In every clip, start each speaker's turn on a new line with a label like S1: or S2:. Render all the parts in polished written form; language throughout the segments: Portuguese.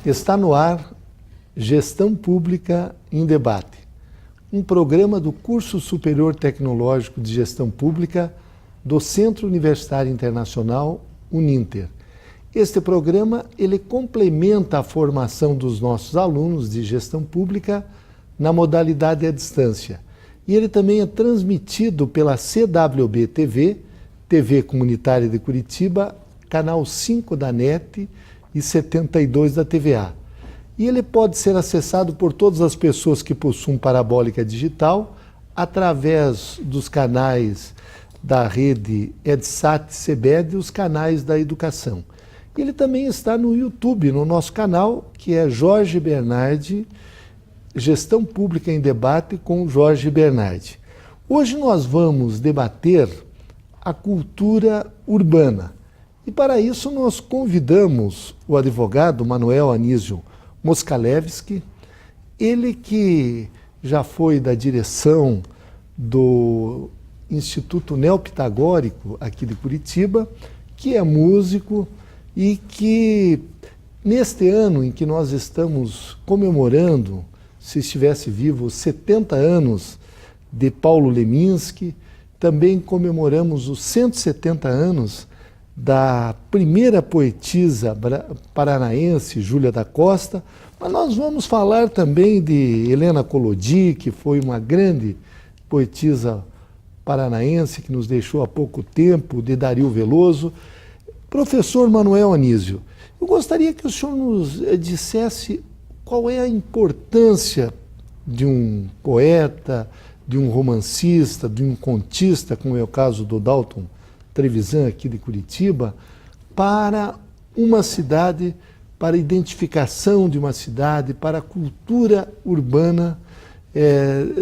S1: Está no ar Gestão Pública em Debate, um programa do Curso Superior Tecnológico de Gestão Pública do Centro Universitário Internacional, Uninter. Este programa ele complementa a formação dos nossos alunos de gestão pública na modalidade à distância. E ele também é transmitido pela CWB TV, TV Comunitária de Curitiba, canal 5 da NET e 72 da TVA. E ele pode ser acessado por todas as pessoas que possuem parabólica digital através dos canais da rede EdSat-CBED e os canais da educação. Ele também está no YouTube, no nosso canal, que é Jorge Bernardi, Gestão Pública em Debate com Jorge Bernardi. Hoje nós vamos debater a cultura urbana. E para isso nós convidamos o advogado Manuel Anísio Moskalevski, ele que já foi da direção do Instituto Neopitagórico aqui de Curitiba, que é músico e que neste ano em que nós estamos comemorando, se estivesse vivo, os 70 anos de Paulo Leminski, também comemoramos os 170 anos da primeira poetisa paranaense, Júlia da Costa, mas nós vamos falar também de Helena Collodi, que foi uma grande poetisa paranaense que nos deixou há pouco tempo, de Dario Veloso. Professor Manuel Anísio, eu gostaria que o senhor nos dissesse qual é a importância de um poeta, de um romancista, de um contista, como é o caso do Dalton Trevisan aqui de Curitiba, para uma cidade, para a identificação de uma cidade, para a cultura urbana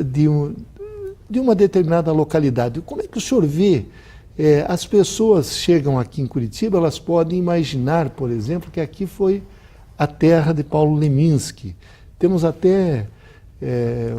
S1: de uma determinada localidade. Como é que o senhor vê? As pessoas chegam aqui em Curitiba, elas podem imaginar, por exemplo, que aqui foi a terra de Paulo Leminski. Temos até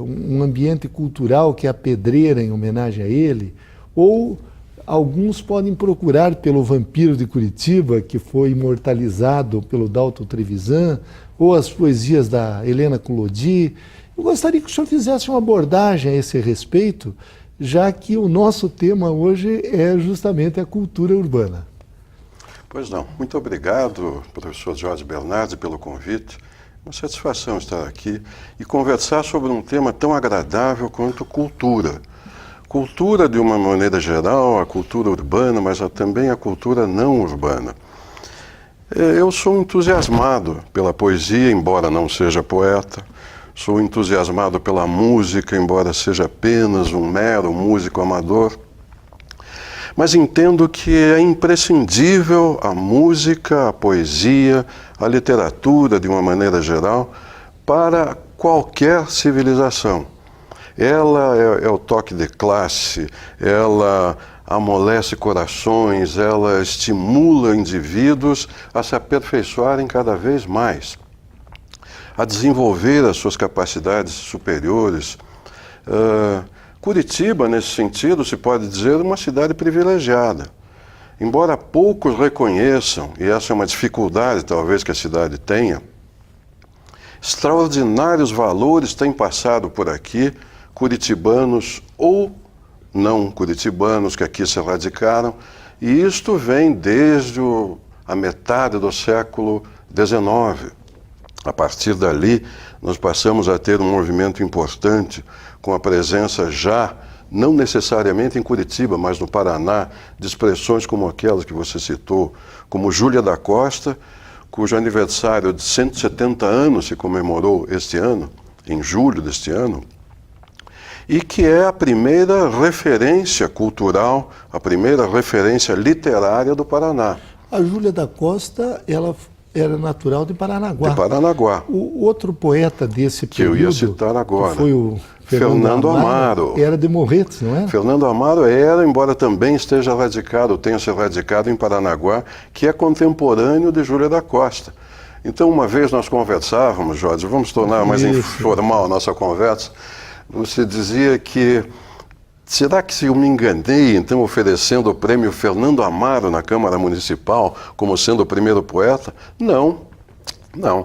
S1: um ambiente cultural que é a Pedreira, em homenagem a ele, ou alguns podem procurar pelo Vampiro de Curitiba, que foi imortalizado pelo Dalton Trevisan, ou as poesias da Helena Collodi. Eu gostaria que o senhor fizesse uma abordagem a esse respeito, já que o nosso tema hoje é justamente a cultura urbana.
S2: Pois não. Muito obrigado, professor Jorge Bernardi, pelo convite. Uma satisfação estar aqui e conversar sobre um tema tão agradável quanto cultura. Cultura de uma maneira geral, a cultura urbana, mas também a cultura não urbana. Eu sou entusiasmado pela poesia, embora não seja poeta. Sou entusiasmado pela música, embora seja apenas um mero músico amador. Mas entendo que é imprescindível a música, a poesia, a literatura, de uma maneira geral, para qualquer civilização. Ela é o toque de classe, ela amolece corações, ela estimula indivíduos a se aperfeiçoarem cada vez mais, a desenvolver as suas capacidades superiores. Curitiba, nesse sentido, se pode dizer uma cidade privilegiada. Embora poucos reconheçam, e essa é uma dificuldade talvez que a cidade tenha, extraordinários valores têm passado por aqui, curitibanos ou não curitibanos que aqui se radicaram, e isto vem desde a metade do século XIX. A partir dali, nós passamos a ter um movimento importante, com a presença já, não necessariamente em Curitiba, mas no Paraná, de expressões como aquelas que você citou, como Júlia da Costa, cujo aniversário de 170 anos se comemorou este ano, em julho deste ano, e que é a primeira referência cultural, a primeira referência literária do Paraná.
S1: A Júlia da Costa, ela era natural de Paranaguá.
S2: De Paranaguá.
S1: O outro poeta desse período,
S2: que eu ia citar agora,
S1: que foi o
S2: Fernando Amaro.
S1: Era de Morretes, não era?
S2: Fernando Amaro era, embora também esteja radicado, tenha se radicado em Paranaguá, que é contemporâneo de Júlia da Costa. Então, uma vez nós conversávamos, Jorge, vamos tornar mais informal a nossa conversa, você dizia que, será que se eu me enganei, então, oferecendo o prêmio Fernando Amaro na Câmara Municipal, como sendo o primeiro poeta? Não, não.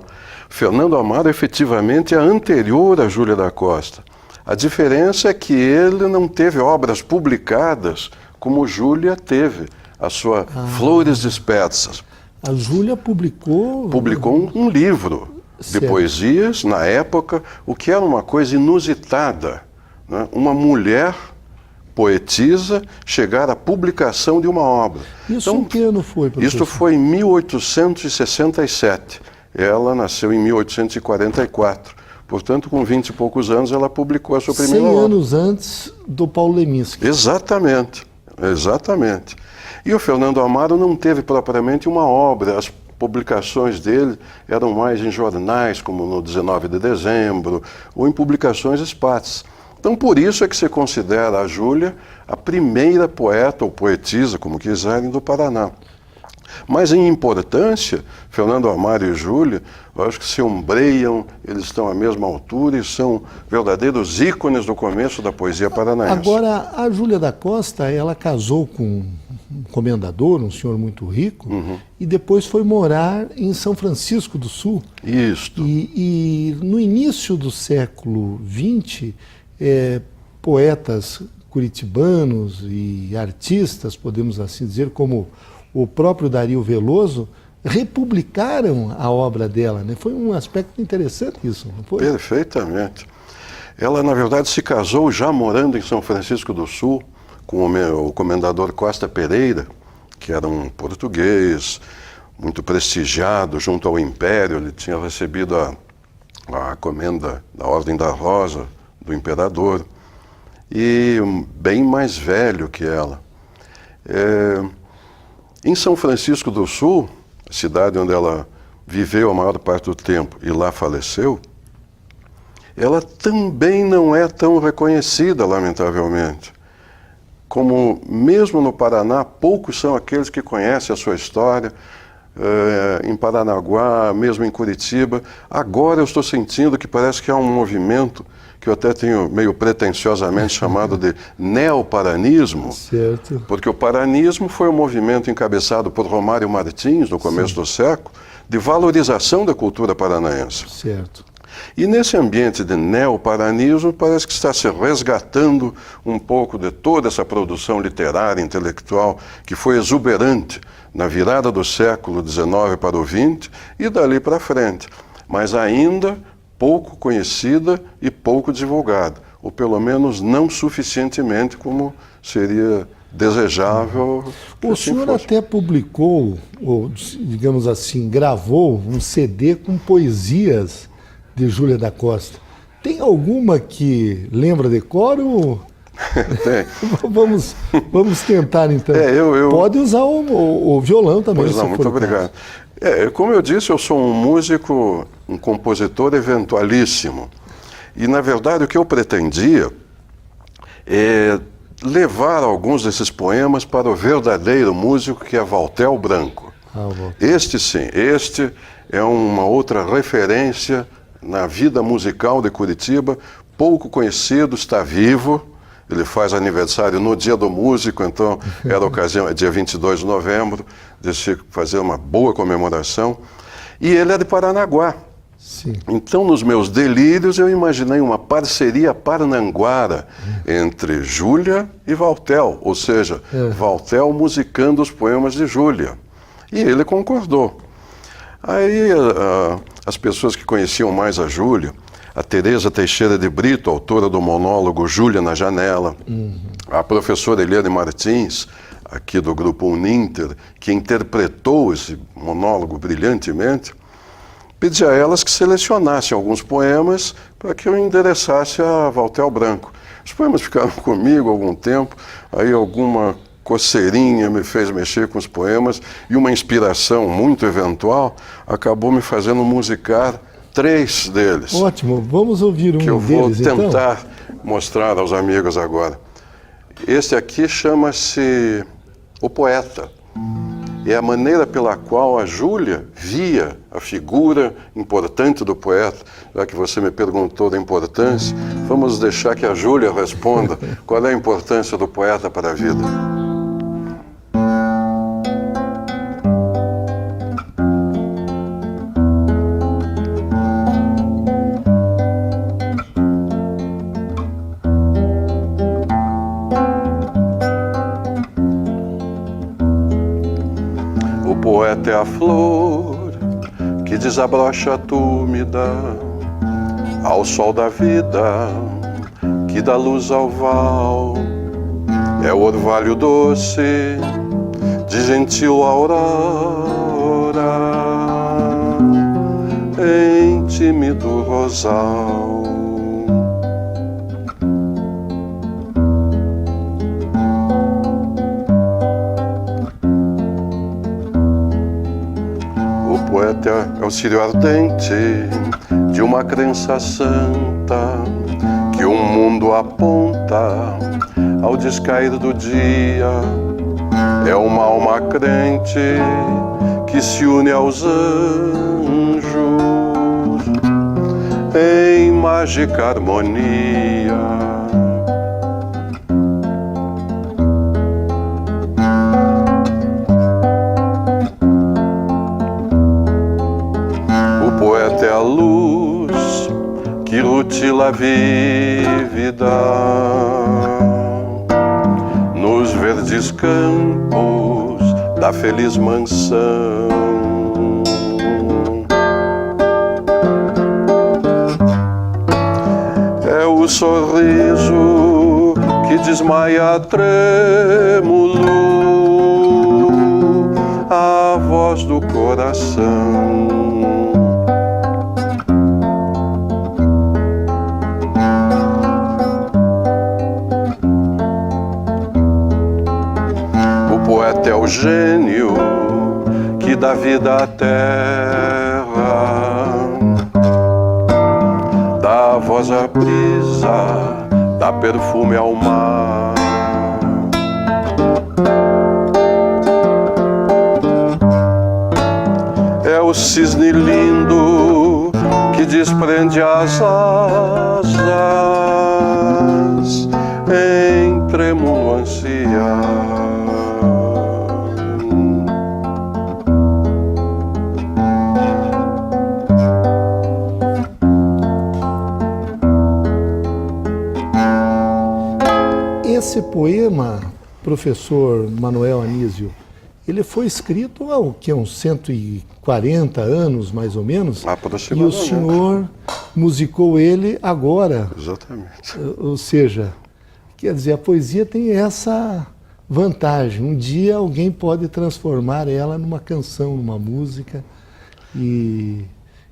S2: Fernando Amaro efetivamente é anterior a Júlia da Costa. A diferença é que ele não teve obras publicadas como Júlia teve, a sua Flores Dispersas.
S1: A Júlia publicou
S2: Um livro de
S1: Certo.
S2: poesias, na época, o que era uma coisa inusitada, né? Uma mulher poetisa chegar à publicação de uma obra.
S1: Isso
S2: Então,
S1: em que ano foi, professor?
S2: isto foi em 1867. Ela nasceu em 1844. Portanto, com 20 e poucos anos, ela publicou a sua
S1: 100
S2: primeira obra.
S1: anos antes do Paulo Leminski.
S2: Exatamente, exatamente. E o Fernando Amaro não teve propriamente uma obra. As publicações dele eram mais em jornais, como no 19 de dezembro, ou em publicações esparsas. Então, por isso é que se considera a Júlia a primeira poeta ou poetisa, como quiserem, do Paraná. Mas em importância, Fernando Amaro e Júlia, eu acho que se ombreiam, eles estão à mesma altura e são verdadeiros ícones do começo da poesia paranaense.
S1: Agora, a Júlia da Costa, ela casou com um comendador, um senhor muito rico, e depois foi morar em São Francisco do Sul.
S2: Isto.
S1: E no início do século XX, poetas curitibanos e artistas, podemos assim dizer, como o próprio Dario Veloso, republicaram a obra dela, né? Foi um aspecto interessante isso, não foi?
S2: Perfeitamente. Ela, na verdade, se casou já morando em São Francisco do Sul com o comendador Costa Pereira, que era um português muito prestigiado junto ao Império. Ele tinha recebido a comenda da Ordem da Rosa do Imperador, e bem mais velho que ela. Em São Francisco do Sul, cidade onde ela viveu a maior parte do tempo e lá faleceu, ela também não é tão reconhecida, lamentavelmente. Como mesmo no Paraná, poucos são aqueles que conhecem a sua história. Em Paranaguá, mesmo em Curitiba, agora eu estou sentindo que parece que há um movimento que eu até tenho meio pretensiosamente chamado de neoparanismo,
S1: Certo.
S2: porque o paranismo foi um movimento encabeçado por Romário Martins, no começo do século, de valorização da cultura paranaense.
S1: Certo.
S2: E nesse ambiente de neoparanismo, parece que está se resgatando um pouco de toda essa produção literária, intelectual, que foi exuberante na virada do século XIX para o XX e dali para frente, mas ainda pouco conhecida e pouco divulgada, ou pelo menos não suficientemente como seria desejável.
S1: O senhor até publicou, ou digamos assim, gravou um CD com poesias de Júlia da Costa. Tem alguma que lembra de cor ou...
S2: Tem.
S1: vamos tentar então. Pode usar o violão também.
S2: Pois não, muito obrigado. Como eu disse, eu sou um músico, um compositor eventualíssimo. E, na verdade, o que eu pretendia é levar alguns desses poemas para o verdadeiro músico, que é Valtel Branco. Este sim, este é uma outra referência na vida musical de Curitiba, pouco conhecido, está vivo. Ele faz aniversário no Dia do Músico, então era a ocasião, dia 22 de novembro, de se fazer uma boa comemoração. E ele é de Paranaguá.
S1: Sim.
S2: Então, nos meus delírios, eu imaginei uma parceria parnanguara entre Júlia e Valtel, ou seja, Valtel musicando os poemas de Júlia. E ele concordou. Aí as pessoas que conheciam mais a Júlia, a Teresa Teixeira de Brito, autora do monólogo Júlia na Janela, a professora Eliane Martins, aqui do grupo Uninter, que interpretou esse monólogo brilhantemente, pedi a elas que selecionassem alguns poemas para que eu endereçasse a Valtel Branco. Os poemas ficaram comigo há algum tempo, aí alguma coceirinha me fez mexer com os poemas e uma inspiração muito eventual acabou me fazendo musicar 3 deles.
S1: Ótimo, vamos ouvir um
S2: que eu vou
S1: deles,
S2: tentar mostrar aos amigos agora. Este aqui chama-se O Poeta. É a maneira pela qual a Júlia via a figura importante do poeta. Já que você me perguntou da importância, vamos deixar que a Júlia responda qual é a importância do poeta para a vida. poeta é a flor que desabrocha túmida ao sol da vida, que dá luz ao val. É o orvalho doce de gentil aurora, em tímido rosal. O poeta é o círio ardente de uma crença santa que o mundo aponta ao descair do dia. É uma alma crente que se une aos anjos em mágica harmonia. O poeta é a luz que rutila a vívida nos verdes campos da feliz mansão. É o sorriso que desmaia trêmulo a voz do coração. O poeta é o gênio que dá vida à terra, dá voz à brisa, dá perfume ao mar. É o cisne lindo que desprende as asas em trêmulo ansiar.
S1: Esse poema, professor Manuel Anísio, ele foi escrito há uns 140 anos, mais ou menos, e o senhor musicou ele agora.
S2: Exatamente.
S1: Ou seja, quer dizer, a poesia tem essa vantagem. Um dia alguém pode transformar ela numa canção, numa música. E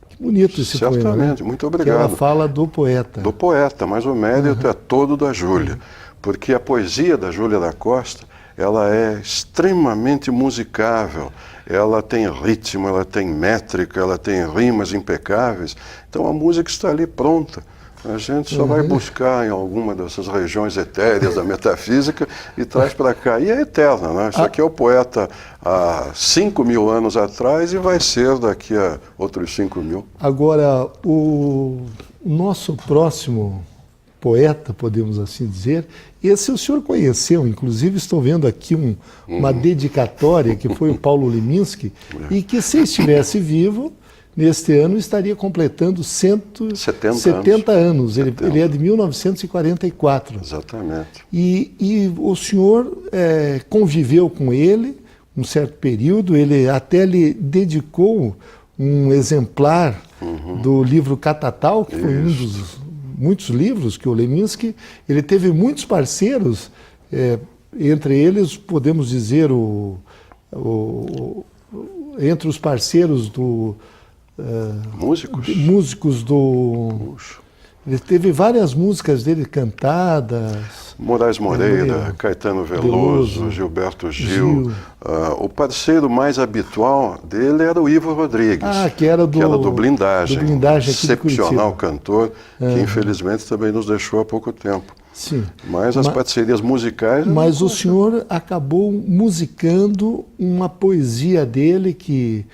S1: que bonito esse poema, né?
S2: Certamente, muito obrigado.
S1: Que ela fala do poeta.
S2: Do poeta, mas o mérito é todo da Júlia. Porque a poesia da Júlia da Costa, ela é extremamente musicável, ela tem ritmo, ela tem métrica, ela tem rimas impecáveis, então a música está ali pronta. A gente só vai buscar em alguma dessas regiões etéreas da metafísica e traz para cá. E é eterna, né? Isso aqui é o poeta há 5.000 anos atrás e vai ser daqui a outros 5.000.
S1: Agora, o nosso próximo poeta, podemos assim dizer, esse o senhor conheceu, inclusive estou vendo aqui uma dedicatória que foi o Paulo Leminski, e que se estivesse vivo, neste ano estaria completando 170 anos. Ele é de 1944.
S2: Exatamente.
S1: E o senhor conviveu com ele um certo período, ele até lhe dedicou um exemplar do livro Catatal, que foi um dos muitos livros que o Leminski, ele teve muitos parceiros, entre eles podemos dizer entre os parceiros do músicos do ele teve várias músicas dele cantadas.
S2: Moraes Moreira, Caetano Veloso, Gilberto Gil. O parceiro mais habitual dele era o Ivo Rodrigues,
S1: que era do
S2: Blindagem, excepcional cantor, que infelizmente também nos deixou há pouco tempo.
S1: Sim.
S2: Mas as parcerias musicais...
S1: Mas o senhor acabou musicando uma poesia dele que,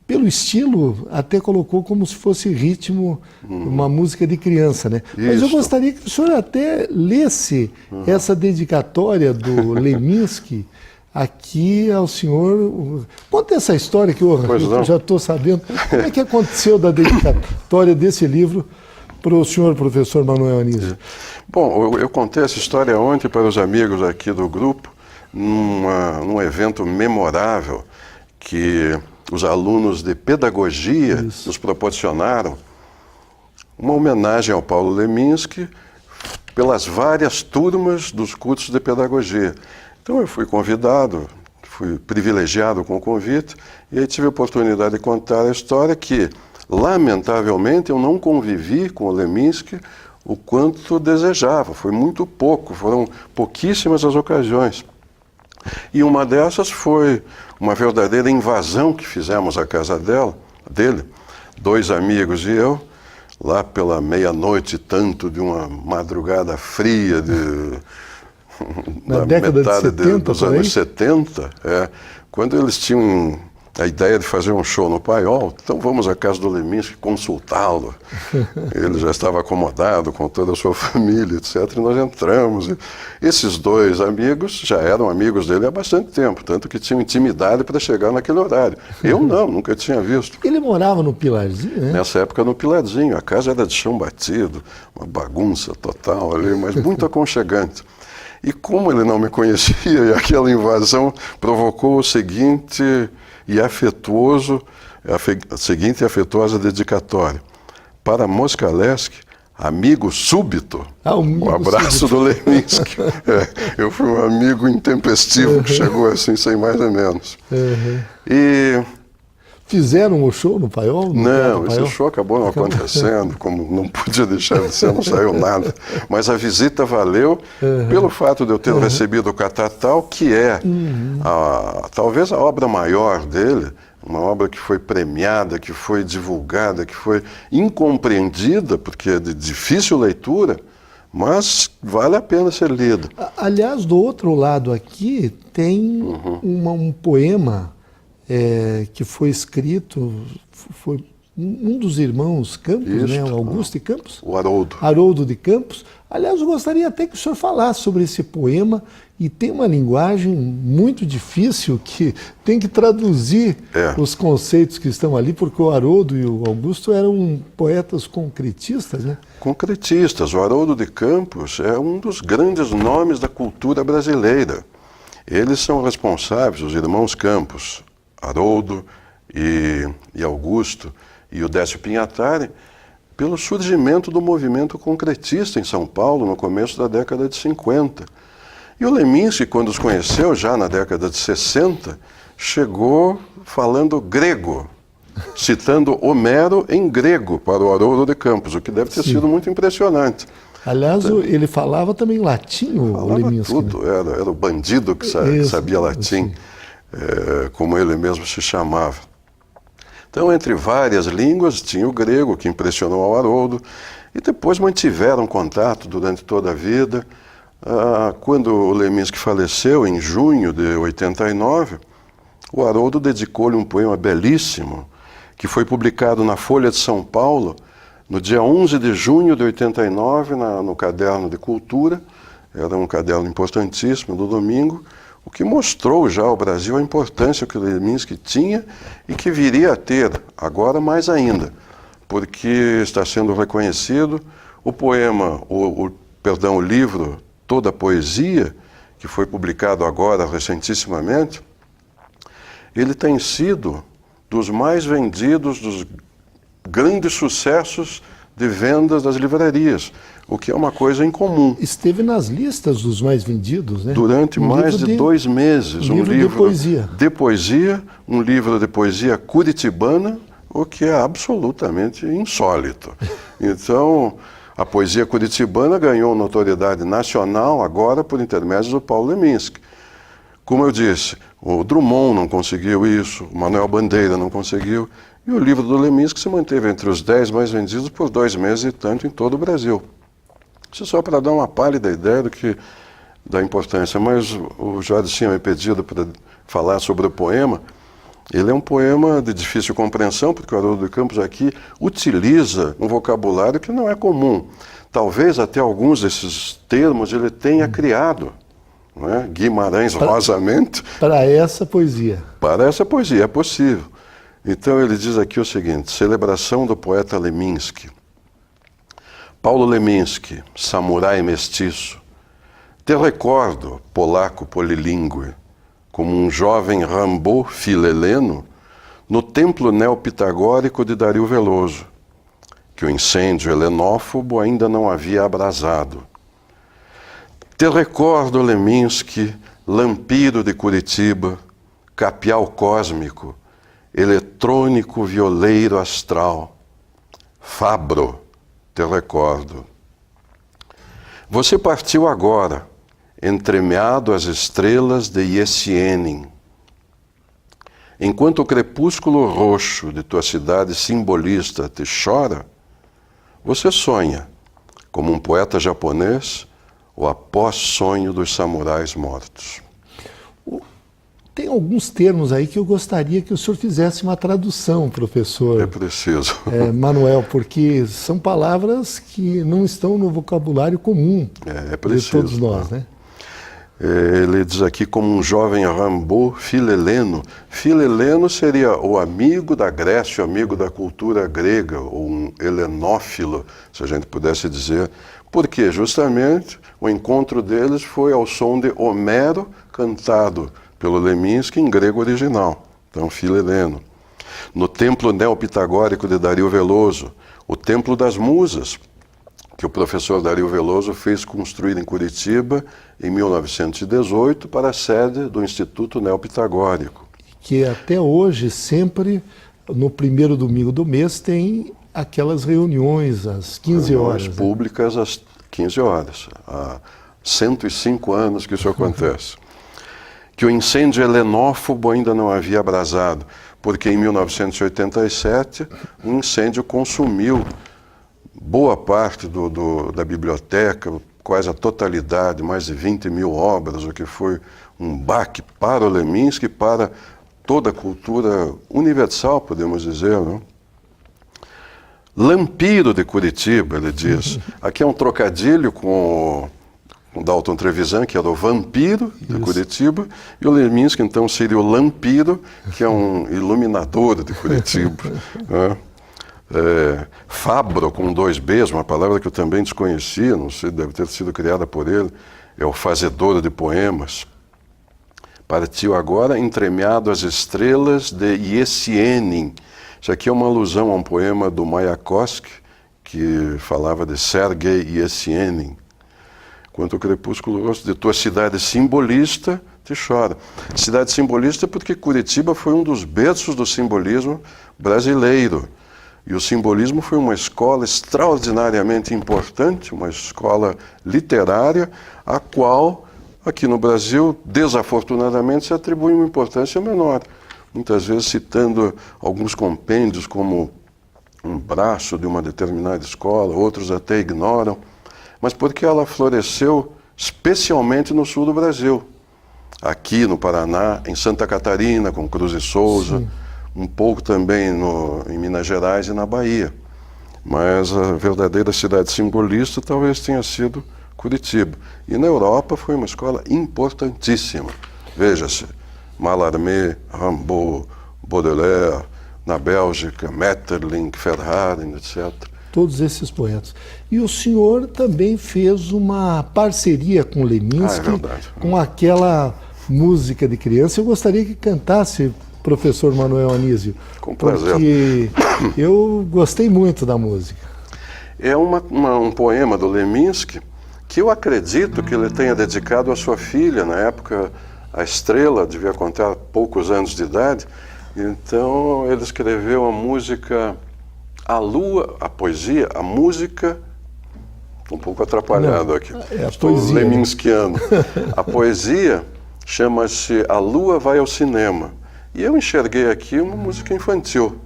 S1: pelo estilo, até colocou como se fosse ritmo, uma música de criança, né? Isso. Mas eu gostaria que o senhor até lesse essa dedicatória do Leminski aqui ao senhor. Conta essa história que eu já estou sabendo. Como é que aconteceu da dedicatória desse livro para o senhor, professor Manuel Anísio?
S2: Bom, eu contei essa história ontem para os amigos aqui do grupo, num evento memorável, que os alunos de pedagogia nos proporcionaram uma homenagem ao Paulo Leminski pelas várias turmas dos cursos de pedagogia. Então eu fui convidado, fui privilegiado com o convite, e aí tive a oportunidade de contar a história que, lamentavelmente, eu não convivi com o Leminski o quanto desejava. Foi muito pouco, foram pouquíssimas as ocasiões. E uma dessas foi uma verdadeira invasão que fizemos à casa dele, 2 amigos e eu, lá pela meia-noite e tanto de uma madrugada fria
S1: Na
S2: da
S1: década
S2: metade
S1: de 70,
S2: dos anos 70, quando eles tinham a ideia de fazer um show no Paiol. Então vamos à casa do Leminski consultá-lo. Ele já estava acomodado com toda a sua família, etc. E nós entramos. Esses 2 amigos já eram amigos dele há bastante tempo, tanto que tinham intimidade para chegar naquele horário. Eu não, nunca tinha visto.
S1: Ele morava no Pilarzinho, né?
S2: Nessa época no Pilarzinho. A casa era de chão batido, uma bagunça total ali, mas muito aconchegante. E como ele não me conhecia, e aquela invasão provocou o seguinte e a seguinte afetuosa dedicatória. Para Moskalevski, amigo súbito, um abraço do Leminski. Eu fui um amigo intempestivo que chegou assim, sem mais nem menos. E
S1: fizeram o show no Paiol?
S2: Não, esse show acabou não acontecendo, como não podia deixar de ser, não saiu nada. Mas a visita valeu pelo fato de eu ter recebido o Catatal, que é talvez a obra maior dele, uma obra que foi premiada, que foi divulgada, que foi incompreendida, porque é de difícil leitura, mas vale a pena ser lida.
S1: Aliás, do outro lado aqui tem um poema que foi escrito, foi um dos irmãos Campos, né, o Augusto de Campos?
S2: O Haroldo.
S1: Haroldo de Campos. Aliás, eu gostaria até que o senhor falasse sobre esse poema, e tem uma linguagem muito difícil que tem que traduzir os conceitos que estão ali, porque o Haroldo e o Augusto eram poetas concretistas, né?
S2: Concretistas. O Haroldo de Campos é um dos grandes nomes da cultura brasileira. Eles são responsáveis, os irmãos Campos, Haroldo e Augusto e o Décio Pinhatari, pelo surgimento do movimento concretista em São Paulo no começo da década de 50. E o Leminski, quando os conheceu, já na década de 60, chegou falando grego, citando Homero em grego para o Haroldo de Campos, o que deve ter sido muito impressionante.
S1: Aliás, ele falava também latim, o Leminski.
S2: Tudo, né? Era o bandido que sabia latim. Como ele mesmo se chamava. Então, entre várias línguas, tinha o grego, que impressionou ao Haroldo, e depois mantiveram contato durante toda a vida. Quando o Leminski faleceu, em junho de 89, o Haroldo dedicou-lhe um poema belíssimo, que foi publicado na Folha de São Paulo, no dia 11 de junho de 89, no Caderno de Cultura. Era um caderno importantíssimo, do domingo, o que mostrou já ao Brasil a importância que o Leminski tinha e que viria a ter, agora mais ainda, porque está sendo reconhecido o poema, o livro Toda a Poesia, que foi publicado agora recentissimamente. Ele tem sido dos mais vendidos, dos grandes sucessos de vendas das livrarias, o que é uma coisa incomum.
S1: Esteve nas listas dos mais vendidos, né?
S2: Durante mais de 2 meses. Um livro de poesia, um livro de poesia curitibana, o que é absolutamente insólito. Então, a poesia curitibana ganhou notoriedade nacional agora por intermédio do Paulo Leminski. Como eu disse, o Drummond não conseguiu isso, o Manuel Bandeira não conseguiu, e o livro do Leminski se manteve entre os 10 mais vendidos por 2 meses e tanto em todo o Brasil. Isso só para dar uma pálida ideia da importância, mas o Jorge tinha me pedido para falar sobre o poema. Ele é um poema de difícil compreensão, porque o Haroldo de Campos aqui utiliza um vocabulário que não é comum. Talvez até alguns desses termos ele tenha criado, não é? Guimarães Rosamente.
S1: Para essa poesia.
S2: Para essa poesia, é possível. Então ele diz aqui o seguinte: celebração do poeta Leminski. Paulo Leminski, samurai mestiço, te recordo, polaco polilingüe, como um jovem Rimbaud filheleno, no templo neopitagórico de Dario Veloso, que o incêndio helenófobo ainda não havia abrasado. Te recordo, Leminski, Lampiro de Curitiba, capial cósmico, eletrônico violeiro astral. Fabro, te recordo. Você partiu agora, entremeado às estrelas de Iesienin. Enquanto o crepúsculo roxo de tua cidade simbolista te chora, você sonha, como um poeta japonês, o após-sonho dos samurais mortos.
S1: Tem alguns termos aí que eu gostaria que o senhor fizesse uma tradução, professor.
S2: É preciso.
S1: Manuel, porque são palavras que não estão no vocabulário comum
S2: preciso,
S1: de todos nós, né?
S2: Ele diz aqui como um jovem Rimbaud filheleno. Filheleno seria o amigo da Grécia, o amigo da cultura grega, ou um helenófilo, se a gente pudesse dizer. Porque justamente o encontro deles foi ao som de Homero cantado pelo Leminski em grego original. Então, filheleno. No templo neopitagórico de Dario Veloso, o templo das musas, que o professor Dario Veloso fez construir em Curitiba em 1918 para a sede do Instituto Neopitagórico.
S1: Que até hoje, sempre, no primeiro domingo do mês, tem aquelas reuniões às 15 horas.
S2: Reuniões públicas às 15 horas. Há 105 anos que isso acontece. Que o incêndio helenófobo ainda não havia abrasado, porque em 1987 um incêndio consumiu boa parte da biblioteca, quase a totalidade, mais de 20 mil obras, o que foi um baque para o Leminski e para toda a cultura universal, podemos dizer, não? Lampiro de Curitiba, ele diz. Aqui é um trocadilho com o Dalton Trevisan, que era o vampiro de Curitiba, e o Leminski, então, seria o Lampiro, que é um iluminador de Curitiba. Né? Fabro, com 2 Bs, uma palavra que eu também desconhecia, não sei, deve ter sido criada por ele, é o fazedor de poemas. Partiu agora entremeado às estrelas de Iesienin. Isso aqui é uma alusão a um poema do Mayakovsky, que falava de Sergei Iesienin. Quanto o crepúsculo roxo de tua cidade simbolista te chora. Cidade simbolista porque Curitiba foi um dos berços do simbolismo brasileiro. E o simbolismo foi uma escola extraordinariamente importante, uma escola literária, a qual, aqui no Brasil, desafortunadamente, se atribui uma importância menor. Muitas vezes citando alguns compêndios como um braço de uma determinada escola, outros até ignoram, mas porque ela floresceu especialmente no sul do Brasil. Aqui no Paraná, em Santa Catarina, com Cruz e Souza, sim, um pouco também em Minas Gerais e na Bahia. Mas a verdadeira cidade simbolista talvez tenha sido Curitiba. E na Europa foi uma escola importantíssima. Veja-se, Mallarmé, Rimbaud, Baudelaire, na Bélgica, Maeterlinck, Verhaeren, etc.
S1: Todos esses poetas. E o senhor também fez uma parceria com Leminski, com aquela música de criança. Eu gostaria que cantasse, professor Manuel Anísio.
S2: Com prazer.
S1: Porque eu gostei muito da música.
S2: É um poema do Leminski que eu acredito que ele tenha dedicado à sua filha, na época a Estrela devia contar poucos anos de idade. Então ele escreveu a música A Lua, a poesia, a música, um pouco atrapalhado aqui,
S1: estou
S2: leminskiano. A poesia chama-se A Lua Vai ao Cinema. E eu enxerguei aqui uma música infantil.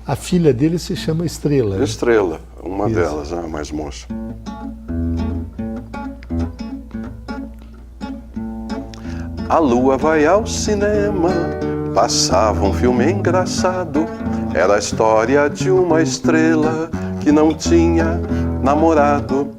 S1: A filha dele se chama Estrela. Né?
S2: Estrela, uma delas, a mais moça. A lua vai ao cinema, passava um filme engraçado. Era a história de uma estrela que não tinha namorado.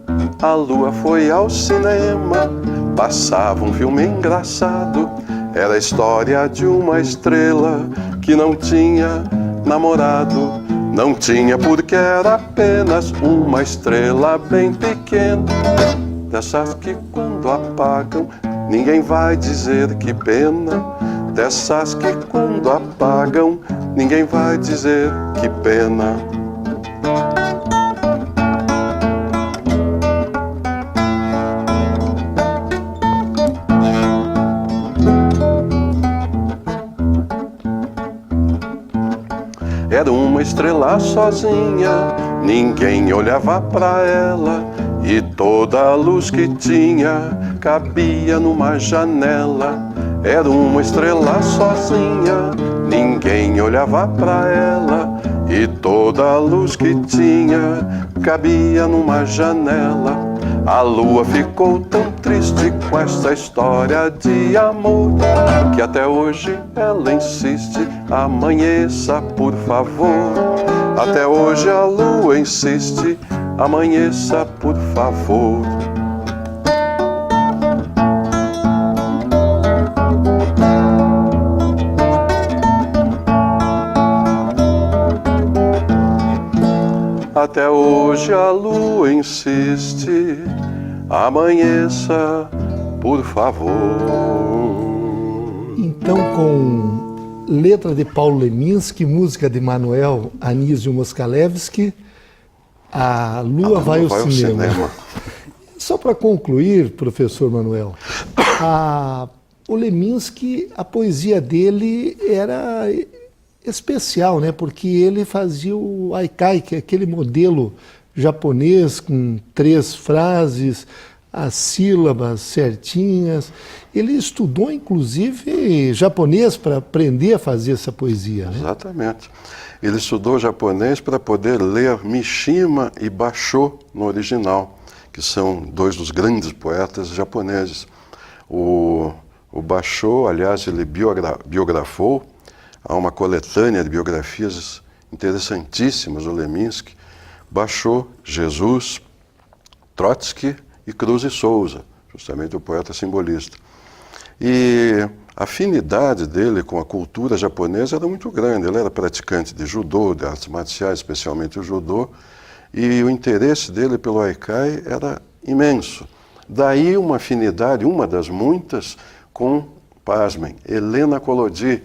S2: A lua foi ao cinema, passava um filme engraçado. Era a história de uma estrela que não tinha namorado. Não tinha porque era apenas uma estrela bem pequena, dessas que quando apagam ninguém vai dizer que pena. dessas que quando apagam ninguém vai dizer que pena. Era uma estrela sozinha, ninguém olhava pra ela, e toda a luz que tinha cabia numa janela. Era uma estrela sozinha, ninguém olhava pra ela, e toda a luz que tinha cabia numa janela. A lua ficou tão triste com essa história de amor, que até hoje ela insiste: amanheça, por favor. Até hoje a lua insiste: amanheça, por favor. Até hoje a lua insiste: amanheça, por favor.
S1: Então, com letra de Paulo Leminski, música de Manuel Anísio Moskalevski, A Lua Vai ao Cinema. Só para concluir, professor Manuel, o Leminski, a poesia dele era especial, né? Porque ele fazia o haikai, que é aquele modelo japonês com 3 frases, as sílabas certinhas. Ele estudou, inclusive, japonês para aprender a fazer essa poesia, né?
S2: Exatamente. Ele estudou japonês para poder ler Mishima e Basho no original, que são 2 dos grandes poetas japoneses. O Basho, aliás, ele biografou. Há uma coletânea de biografias interessantíssimas do Leminski: Basho, Jesus, Trotsky e Cruz e Souza, justamente o poeta simbolista. E a afinidade dele com a cultura japonesa era muito grande. Ele era praticante de judô, de artes marciais, especialmente o judô, e o interesse dele pelo haikai era imenso. Daí uma afinidade, uma das muitas, com, pasmem, Helena Collodi.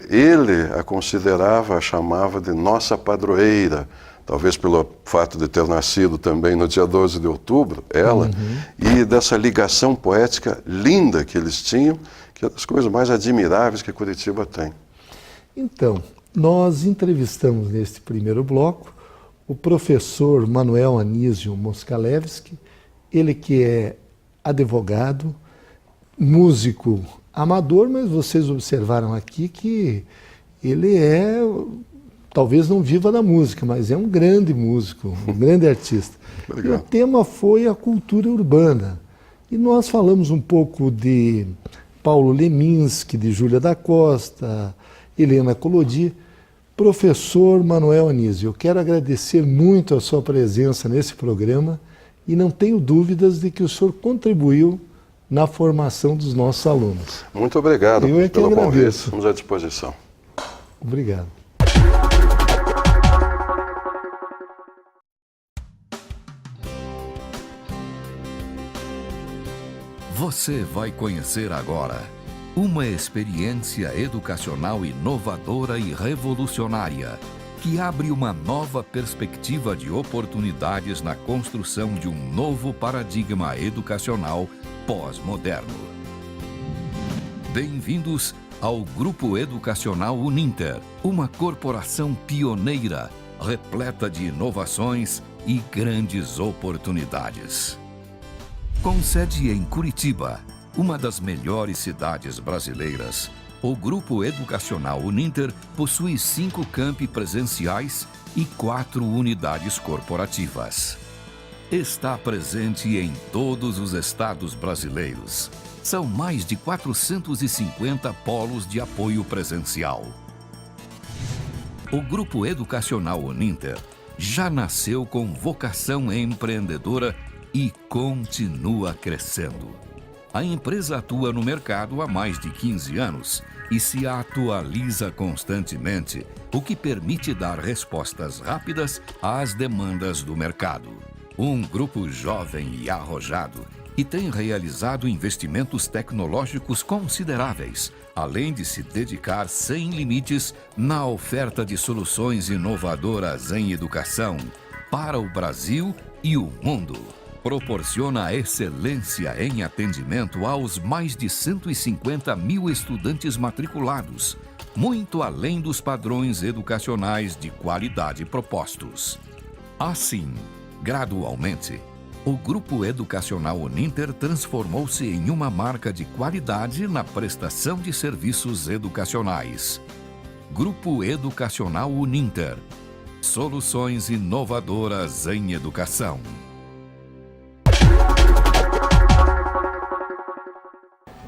S2: Ele a considerava, a chamava de nossa padroeira, talvez pelo fato de ter nascido também no dia 12 de outubro, ela, e dessa ligação poética linda que eles tinham, que é das coisas mais admiráveis que Curitiba tem.
S1: Então, nós entrevistamos neste primeiro bloco o professor Manuel Anísio Moskalevski, ele que é advogado, músico amador, mas vocês observaram aqui que ele talvez não viva da música, mas é um grande músico, um grande artista. E o tema foi a cultura urbana. E nós falamos um pouco de Paulo Leminski, de Júlia da Costa, Helena Collodi. Professor Manuel Anísio, eu quero agradecer muito a sua presença nesse programa e não tenho dúvidas de que o senhor contribuiu na formação dos nossos alunos.
S2: Muito obrigado pelo convite. Estamos à disposição.
S1: Obrigado.
S3: Você vai conhecer agora uma experiência educacional inovadora e revolucionária que abre uma nova perspectiva de oportunidades na construção de um novo paradigma educacional pós-moderno. Bem-vindos ao Grupo Educacional Uninter, uma corporação pioneira, repleta de inovações e grandes oportunidades. Com sede em Curitiba, uma das melhores cidades brasileiras, o Grupo Educacional Uninter possui 5 campi presenciais e 4 unidades corporativas. Está presente em todos os estados brasileiros. São mais de 450 polos de apoio presencial. O Grupo Educacional Uninter já nasceu com vocação empreendedora e continua crescendo. A empresa atua no mercado há mais de 15 anos e se atualiza constantemente, o que permite dar respostas rápidas às demandas do mercado. Um grupo jovem e arrojado e tem realizado investimentos tecnológicos consideráveis, além de se dedicar sem limites na oferta de soluções inovadoras em educação para o Brasil e o mundo. Proporciona excelência em atendimento aos mais de 150 mil estudantes matriculados, muito além dos padrões educacionais de qualidade propostos. Assim, gradualmente, o Grupo Educacional Uninter transformou-se em uma marca de qualidade na prestação de serviços educacionais. Grupo Educacional Uninter. Soluções inovadoras em educação.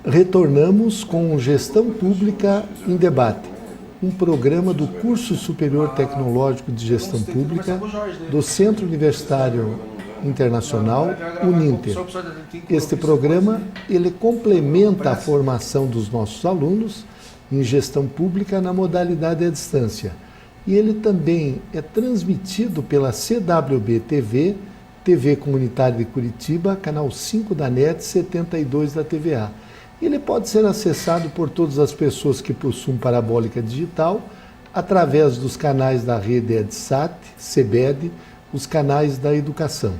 S1: Retornamos com Gestão Pública em Debate, um programa do Curso Superior Tecnológico de Gestão Pública do Centro Universitário Internacional Uninter. Este programa ele complementa a formação dos nossos alunos em gestão pública na modalidade à distância. E ele também é transmitido pela CWB TV, TV Comunitária de Curitiba, canal 5 da NET, 72 da TVA. Ele pode ser acessado por todas as pessoas que possuem parabólica digital através dos canais da rede EdSat, CBED, os canais da educação.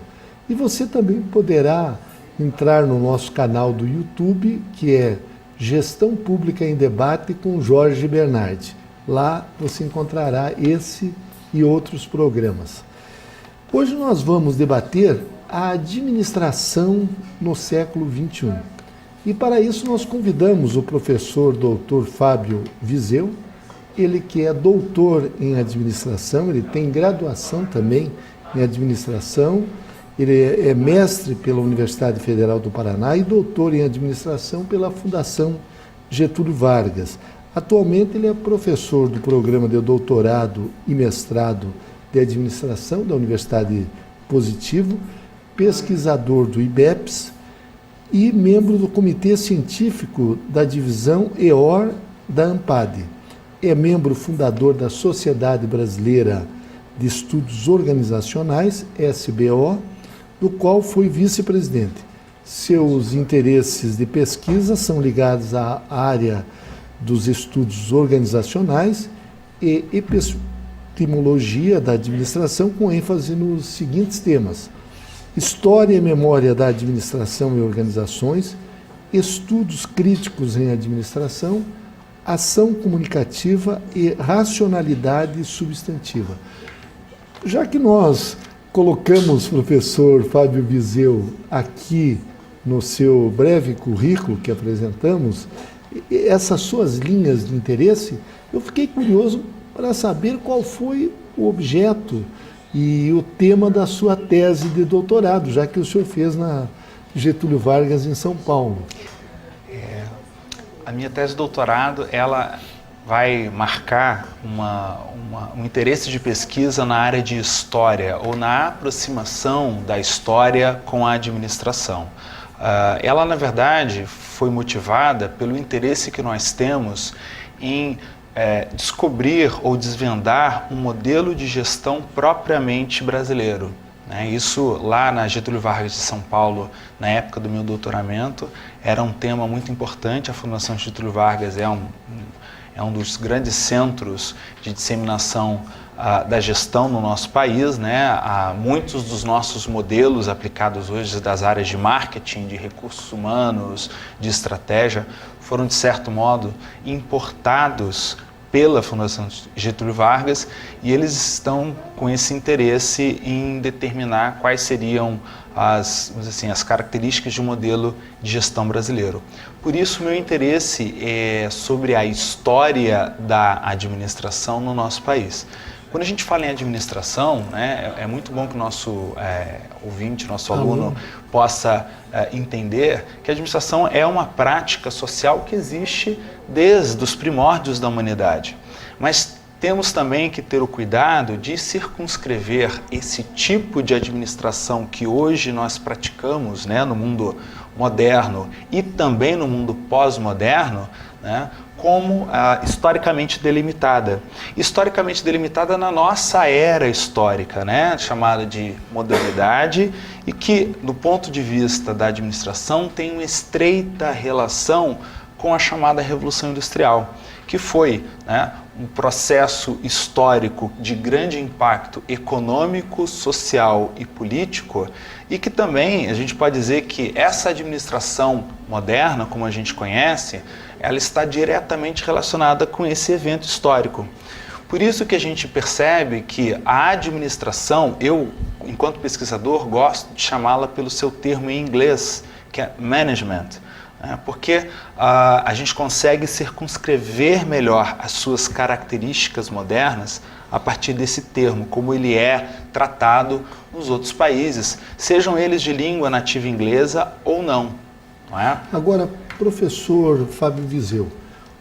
S1: E você também poderá entrar no nosso canal do YouTube, que é Gestão Pública em Debate com Jorge Bernardi. Lá você encontrará esse e outros programas. Hoje nós vamos debater a administração no século XXI. E para isso nós convidamos o professor Dr. Fábio Viseu, ele que é doutor em administração, ele tem graduação também em administração, ele é mestre pela Universidade Federal do Paraná e doutor em administração pela Fundação Getúlio Vargas. Atualmente ele é professor do programa de doutorado e mestrado de administração da Universidade Positivo, pesquisador do IBEPS, e membro do Comitê Científico da Divisão EOR da ANPAD. É membro fundador da Sociedade Brasileira de Estudos Organizacionais, SBO, do qual foi vice-presidente. Seus interesses de pesquisa são ligados à área dos estudos organizacionais e epistemologia da administração, com ênfase nos seguintes temas: História e Memória da Administração e Organizações, Estudos Críticos em Administração, Ação Comunicativa e Racionalidade Substantiva. Já que nós colocamos o professor Fábio Viseu aqui no seu breve currículo que apresentamos, essas suas linhas de interesse, eu fiquei curioso para saber qual foi o objeto e o tema da sua tese de doutorado, já que o senhor fez na Getúlio Vargas, em São Paulo.
S4: A minha tese de doutorado, ela vai marcar um interesse de pesquisa na área de história, ou na aproximação da história com a administração. Ela, na verdade, foi motivada pelo interesse que nós temos em descobrir ou desvendar um modelo de gestão propriamente brasileiro. Isso lá na Getúlio Vargas de São Paulo, na época do meu doutoramento, era um tema muito importante. A Fundação Getúlio Vargas é um dos grandes centros de disseminação da gestão no nosso país, muitos dos nossos modelos aplicados hoje das áreas de marketing, de recursos humanos, de estratégia, foram, de certo modo, importados pela Fundação Getúlio Vargas, e eles estão com esse interesse em determinar quais seriam as características de um modelo de gestão brasileiro. Por isso, meu interesse é sobre a história da administração no nosso país. Quando a gente fala em administração, é muito bom que o nosso ouvinte, nosso aluno, possa entender que a administração é uma prática social que existe desde os primórdios da humanidade. Mas temos também que ter o cuidado de circunscrever esse tipo de administração que hoje nós praticamos, no mundo moderno e também no mundo pós-moderno, como historicamente delimitada. Historicamente delimitada na nossa era histórica, né, chamada de modernidade, e que, do ponto de vista da administração, tem uma estreita relação com a chamada Revolução Industrial, que foi, né, um processo histórico de grande impacto econômico, social e político, e que também a gente pode dizer que essa administração moderna, como a gente conhece, ela está diretamente relacionada com esse evento histórico. Por isso que a gente percebe que a administração, eu, enquanto pesquisador, gosto de chamá-la pelo seu termo em inglês, que é management, porque a gente consegue circunscrever melhor as suas características modernas a partir desse termo, como ele é tratado nos outros países, sejam eles de língua nativa inglesa ou não é?
S1: Agora, professor Fábio Viseu,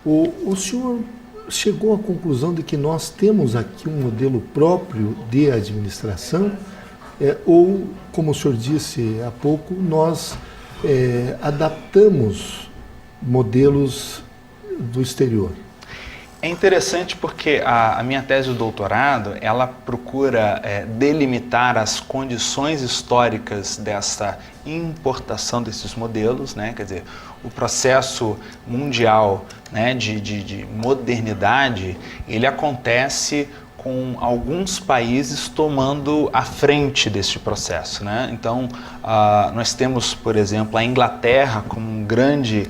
S1: o senhor chegou à conclusão de que nós temos aqui um modelo próprio de administração, ou, como o senhor disse há pouco, nós adaptamos modelos do exterior?
S4: É interessante porque a minha tese de doutorado, ela procura delimitar as condições históricas dessa importação desses modelos, né? Quer dizer, o processo mundial, né, de modernidade, ele acontece com alguns países tomando a frente deste processo, né? Então, nós temos, por exemplo, a Inglaterra como um grande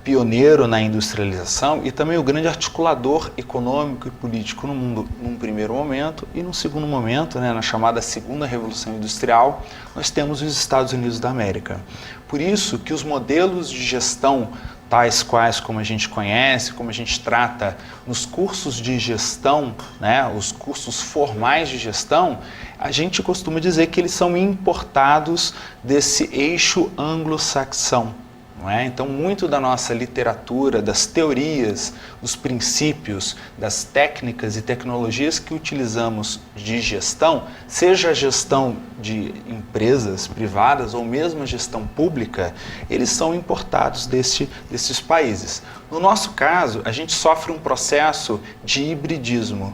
S4: pioneiro na industrialização e também o grande articulador econômico e político no mundo num primeiro momento, e num segundo momento, né, na chamada Segunda Revolução Industrial, nós temos os Estados Unidos da América. Por isso que os modelos de gestão tais quais como a gente conhece, como a gente trata nos cursos de gestão, né, os cursos formais de gestão, a gente costuma dizer que eles são importados desse eixo anglo-saxão. Não é? Então, muito da nossa literatura, das teorias, dos princípios, das técnicas e tecnologias que utilizamos de gestão, seja a gestão de empresas privadas ou mesmo a gestão pública, eles são importados desses países. No nosso caso, a gente sofre um processo de hibridismo.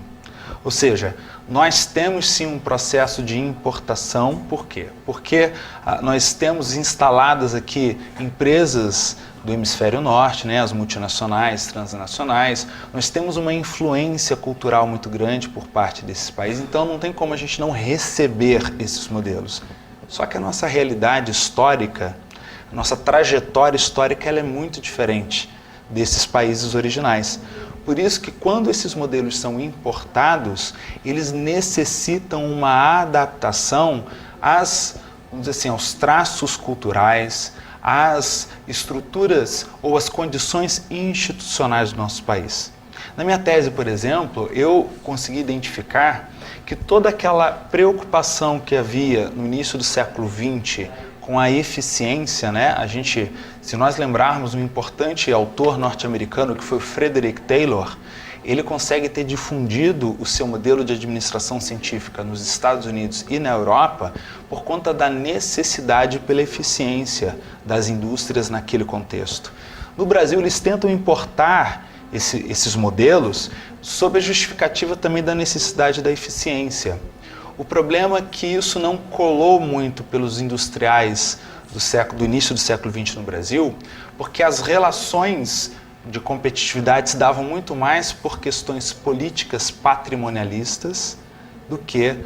S4: Ou seja, nós temos sim um processo de importação. Por quê? Porque nós temos instaladas aqui empresas do hemisfério norte, né, as multinacionais, transnacionais, nós temos uma influência cultural muito grande por parte desses países, então não tem como a gente não receber esses modelos. Só que a nossa realidade histórica, a nossa trajetória histórica, ela é muito diferente desses países originais. Por isso que quando esses modelos são importados, eles necessitam uma adaptação vamos dizer assim, aos traços culturais, às estruturas ou às condições institucionais do nosso país. Na minha tese, por exemplo, eu consegui identificar que toda aquela preocupação que havia no início do século XX com a eficiência, né? Se nós lembrarmos um importante autor norte-americano que foi o Frederick Taylor, ele consegue ter difundido o seu modelo de administração científica nos Estados Unidos e na Europa por conta da necessidade pela eficiência das indústrias naquele contexto. No Brasil, eles tentam importar esses modelos sob a justificativa também da necessidade da eficiência. O problema é que isso não colou muito pelos industriais do início do século XX no Brasil, porque as relações de competitividade se davam muito mais por questões políticas patrimonialistas do que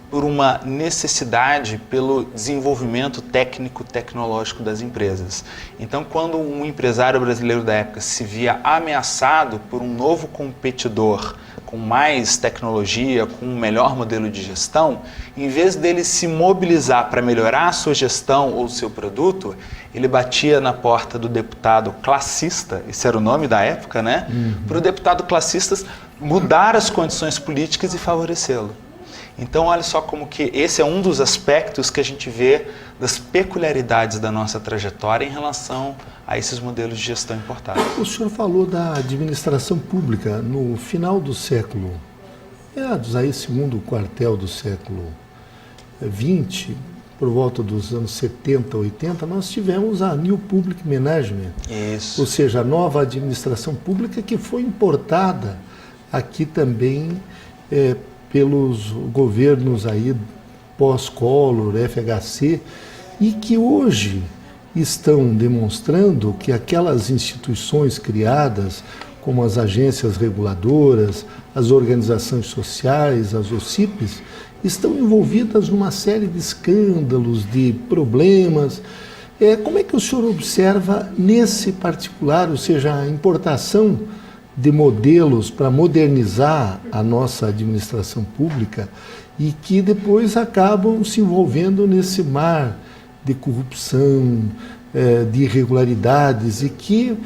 S4: por uma necessidade pelo desenvolvimento técnico-tecnológico das empresas. Então, quando um empresário brasileiro da época se via ameaçado por um novo competidor com mais tecnologia, com um melhor modelo de gestão, em vez dele se mobilizar para melhorar a sua gestão ou o seu produto, ele batia na porta do deputado classista, esse era o nome da época, né? Para o deputado classista mudar as condições políticas e favorecê-lo. Então, olha só como que esse é um dos aspectos que a gente vê das peculiaridades da nossa trajetória em relação a esses modelos de gestão importados.
S1: O senhor falou da administração pública no final do século, meados aí segundo quartel do século XX, por volta dos anos 70, 80, nós tivemos a New Public Management.
S4: Isso.
S1: Ou seja, a nova administração pública que foi importada aqui também pelos governos aí pós-Collor, FHC, e que hoje estão demonstrando que aquelas instituições criadas, como as agências reguladoras, as organizações sociais, as OCIPs, estão envolvidas numa série de escândalos, de problemas. Como é que o senhor observa nesse particular, ou seja, a importação de modelos para modernizar a nossa administração pública e que depois acabam se envolvendo nesse mar de corrupção, de irregularidades e que,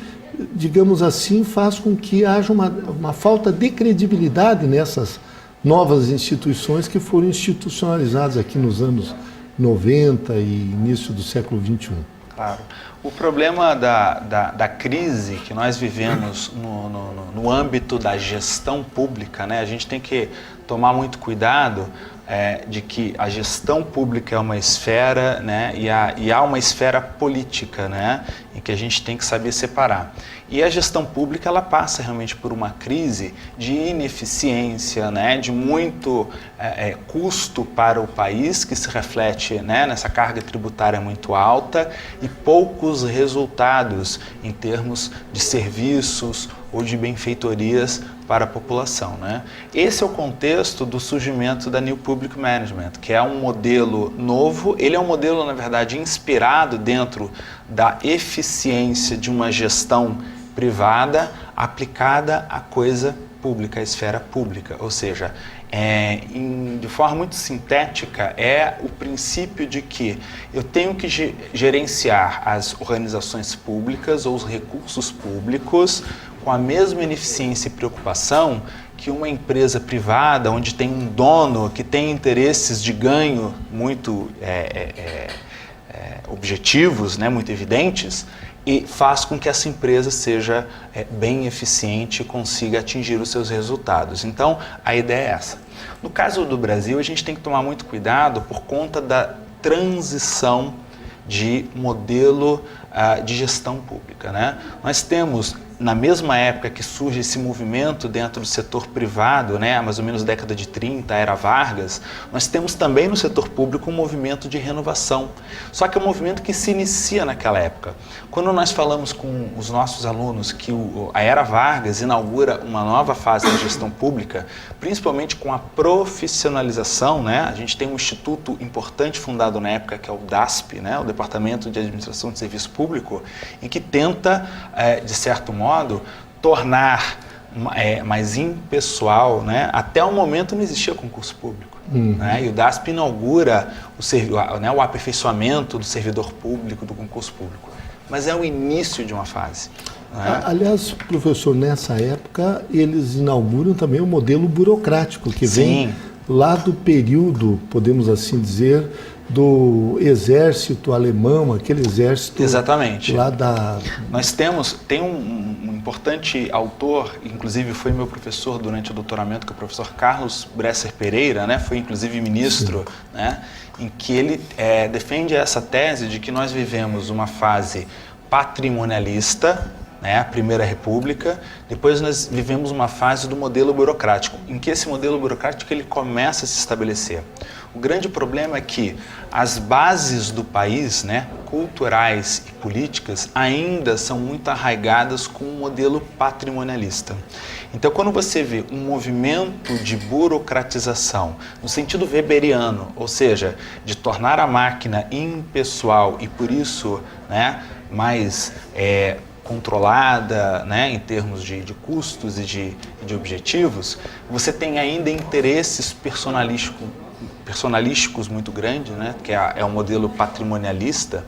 S1: digamos assim, faz com que haja uma falta de credibilidade nessas novas instituições que foram institucionalizadas aqui nos anos 90 e início do século XXI.
S4: Claro. O problema da crise que nós vivemos no âmbito da gestão pública, né, a gente tem que tomar muito cuidado de que a gestão pública é uma esfera, né, e há uma esfera política, né, em que a gente tem que saber separar. E a gestão pública, ela passa realmente por uma crise de ineficiência, né, de muito custo para o país, que se reflete, né, nessa carga tributária muito alta e poucos resultados em termos de serviços ou de benfeitorias para a população, né? Esse é o contexto do surgimento da New Public Management, que é um modelo novo. Ele é um modelo, na verdade, inspirado dentro da eficiência de uma gestão privada aplicada à coisa pública, à esfera pública. Ou seja, de forma muito sintética, é o princípio de que eu tenho que gerenciar as organizações públicas ou os recursos públicos com a mesma eficiência e preocupação que uma empresa privada, onde tem um dono que tem interesses de ganho muito objetivos, né, muito evidentes, e faz com que essa empresa seja bem eficiente e consiga atingir os seus resultados. Então, a ideia é essa. No caso do Brasil, a gente tem que tomar muito cuidado por conta da transição de modelo de gestão pública, né? Nós temos, na mesma época que surge esse movimento dentro do setor privado, né, mais ou menos década de 30, era Vargas, nós temos também no setor público um movimento de renovação. Só que é um movimento que se inicia naquela época. Quando nós falamos com os nossos alunos que a era Vargas inaugura uma nova fase da gestão pública, principalmente com a profissionalização, né, a gente tem um instituto importante fundado na época, que é o DASP, né, o Departamento de Administração de Serviço Público, em que tenta, de certo modo, tornar mais impessoal, né? Até o momento não existia concurso público. Né? E o DASP inaugura o aperfeiçoamento do servidor público, do concurso público. Mas é o início de uma fase. Né?
S1: Aliás, professor, nessa época eles inauguram também o modelo burocrático, que vem lá do período, podemos assim dizer, do exército alemão, aquele exército.
S4: Exatamente.
S1: Lá da...
S4: Nós tem um importante autor, inclusive foi meu professor durante o doutoramento, que é o professor Carlos Bresser Pereira, né? Foi inclusive ministro, né? Em que ele defende essa tese de que nós vivemos uma fase patrimonialista, né, a Primeira República, depois nós vivemos uma fase do modelo burocrático, em que esse modelo burocrático ele começa a se estabelecer. O grande problema é que as bases do país, né, culturais e políticas, ainda são muito arraigadas com o modelo patrimonialista. Então, quando você vê um movimento de burocratização, no sentido weberiano, ou seja, de tornar a máquina impessoal e, por isso, né, mais controlada, né, em termos de custos e de objetivos, você tem ainda interesses personalísticos muito grandes, né, que é o modelo patrimonialista,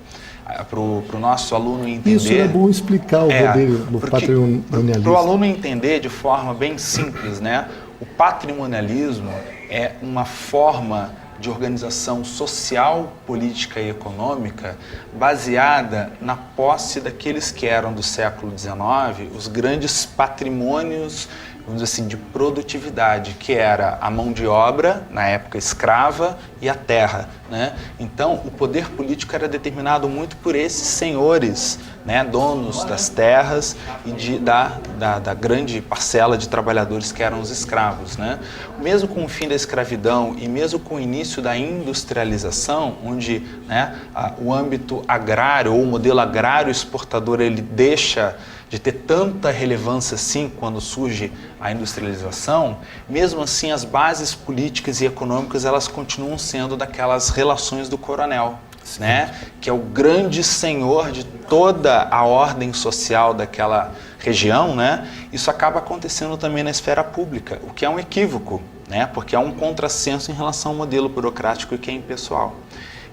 S4: para o nosso aluno entender.
S1: Isso é bom explicar o modelo patrimonialista.
S4: Para o aluno entender de forma bem simples, né, o patrimonialismo é uma forma de organização social, política e econômica baseada na posse daqueles que eram do século XIX os grandes patrimônios, vamos dizer assim, de produtividade, que era a mão de obra, na época escrava, e a terra, né? Então, o poder político era determinado muito por esses senhores, né, donos das terras e da grande parcela de trabalhadores que eram os escravos, né? Mesmo com o fim da escravidão e mesmo com o início da industrialização, onde, né, o âmbito agrário ou o modelo agrário exportador ele deixa de ter tanta relevância assim quando surge a industrialização, mesmo assim as bases políticas e econômicas elas continuam sendo daquelas relações do coronel, né? Que é o grande senhor de toda a ordem social daquela região, né? Isso acaba acontecendo também na esfera pública, o que é um equívoco, né? Porque é um contrassenso em relação ao modelo burocrático que é impessoal.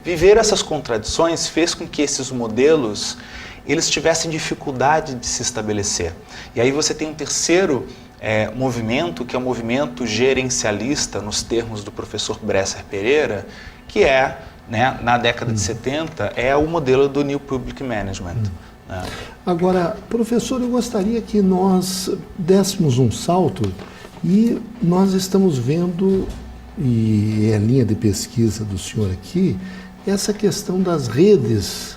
S4: Viver essas contradições fez com que esses modelos eles tivessem dificuldade de se estabelecer. E aí você tem um terceiro movimento, que é o movimento gerencialista, nos termos do professor Bresser Pereira, que é, né, na década de 70, é o modelo do New Public Management. Né?
S1: Agora, professor, eu gostaria que nós dessemos um salto e nós estamos vendo, e é a linha de pesquisa do senhor aqui, essa questão das redes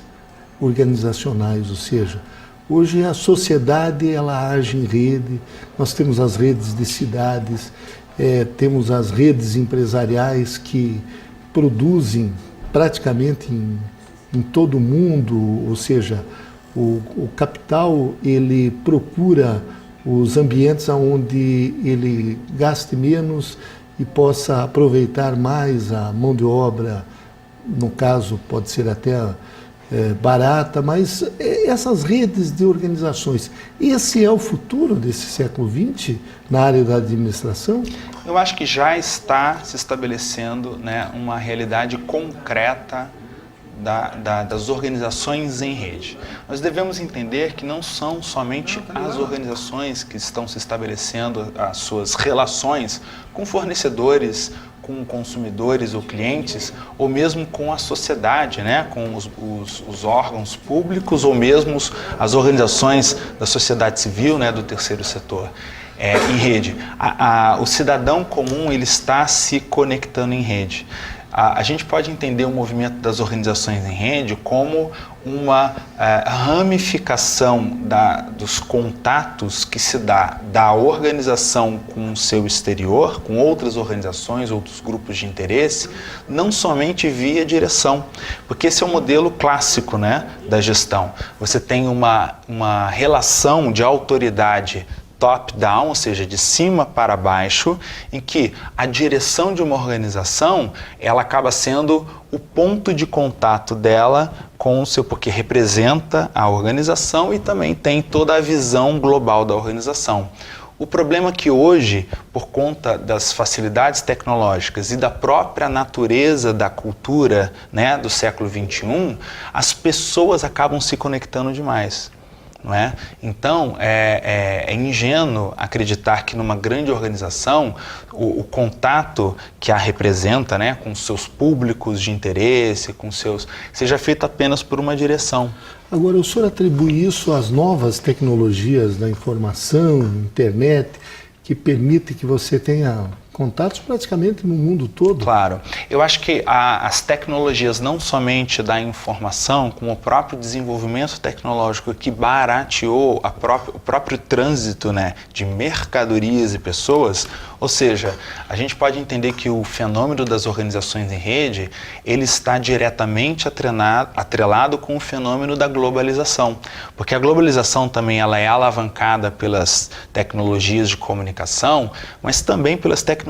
S1: organizacionais, ou seja, hoje a sociedade ela age em rede, nós temos as redes de cidades, temos as redes empresariais que produzem praticamente em todo o mundo, ou seja, o capital ele procura os ambientes onde ele gaste menos e possa aproveitar mais a mão de obra, no caso pode ser até barata, mas essas redes de organizações, esse é o futuro desse século XX na área da administração?
S4: Eu acho que já está se estabelecendo, né, uma realidade concreta das organizações em rede. Nós devemos entender que não são somente as organizações que estão se estabelecendo as suas relações com fornecedores, com consumidores ou clientes, ou mesmo com a sociedade, né? Com os órgãos públicos ou mesmo as organizações da sociedade civil, né? Do terceiro setor, em rede. O cidadão comum ele está se conectando em rede. A gente pode entender o movimento das organizações em rede como uma ramificação dos contatos que se dá da organização com o seu exterior, com outras organizações, outros grupos de interesse, não somente via direção, porque esse é o modelo clássico, né, da gestão. Você tem uma relação de autoridade top-down, ou seja, de cima para baixo, em que a direção de uma organização ela acaba sendo o ponto de contato dela com o seu, porque representa a organização e também tem toda a visão global da organização. O problema é que hoje, por conta das facilidades tecnológicas e da própria natureza da cultura, né, do século XXI, as pessoas acabam se conectando demais. Não é? Então, é ingênuo acreditar que numa grande organização o contato que a representa, né, com seus públicos de interesse, seja feito apenas por uma direção.
S1: Agora, o senhor atribui isso às novas tecnologias da informação, internet, que permite que você tenha contatos praticamente no mundo todo?
S4: Claro. Eu acho que as tecnologias, não somente da informação, como o próprio desenvolvimento tecnológico que barateou o próprio trânsito, né, de mercadorias e pessoas, ou seja, a gente pode entender que o fenômeno das organizações em rede, ele está diretamente atrelado com o fenômeno da globalização, porque a globalização também ela é alavancada pelas tecnologias de comunicação, mas também pelas tecnologias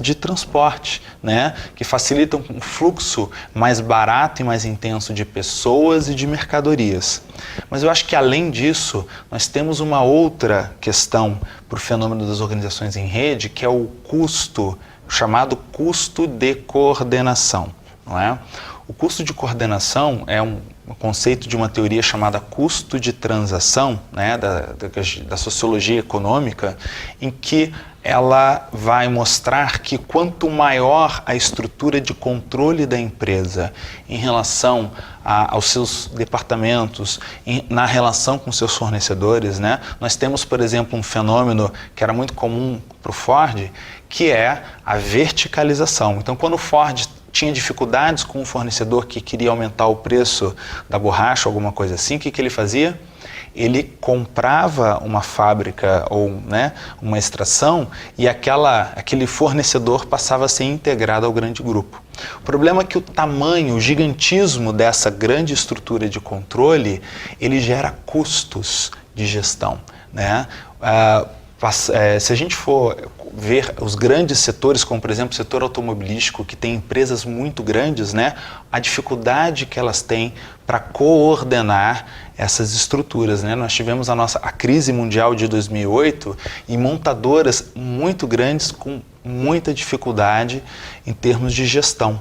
S4: de transporte, né, que facilitam um fluxo mais barato e mais intenso de pessoas e de mercadorias. Mas eu acho que além disso, nós temos uma outra questão para o fenômeno das organizações em rede, que é o custo, chamado custo de coordenação. Não é? O custo de coordenação é um conceito de uma teoria chamada custo de transação, né, da sociologia econômica, em que ela vai mostrar que quanto maior a estrutura de controle da empresa em relação aos seus departamentos, na relação com seus fornecedores, né? Nós temos, por exemplo, um fenômeno que era muito comum para o Ford, que é a verticalização. Então, quando o Ford tinha dificuldades com um fornecedor que queria aumentar o preço da borracha, alguma coisa assim, o que ele fazia? Ele comprava uma fábrica ou, né, uma extração e aquele fornecedor passava a ser integrado ao grande grupo. O problema é que o tamanho, o gigantismo dessa grande estrutura de controle, ele gera custos de gestão, né? Se a gente for ver os grandes setores, como por exemplo o setor automobilístico, que tem empresas muito grandes, né, a dificuldade que elas têm para coordenar essas estruturas, né? Nós tivemos a crise mundial de 2008 e montadoras muito grandes com muita dificuldade em termos de gestão.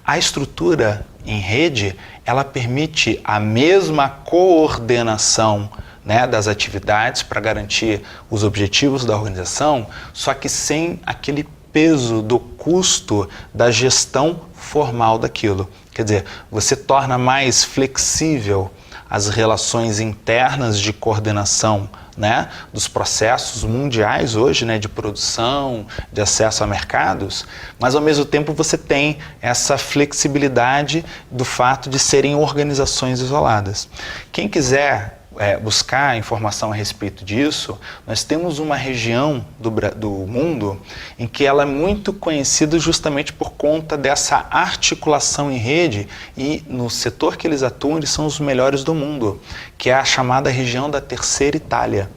S4: A estrutura em rede, ela permite a mesma coordenação, né, das atividades para garantir os objetivos da organização, só que sem aquele peso do custo da gestão formal daquilo. Quer dizer, você torna mais flexível as relações internas de coordenação, né, dos processos mundiais hoje, né, de produção, de acesso a mercados, mas ao mesmo tempo você tem essa flexibilidade do fato de serem organizações isoladas. Quem quiser buscar informação a respeito disso, nós temos uma região do mundo em que ela é muito conhecida justamente por conta dessa articulação em rede, e no setor que eles atuam, eles são os melhores do mundo, que é a chamada região da Terceira Itália.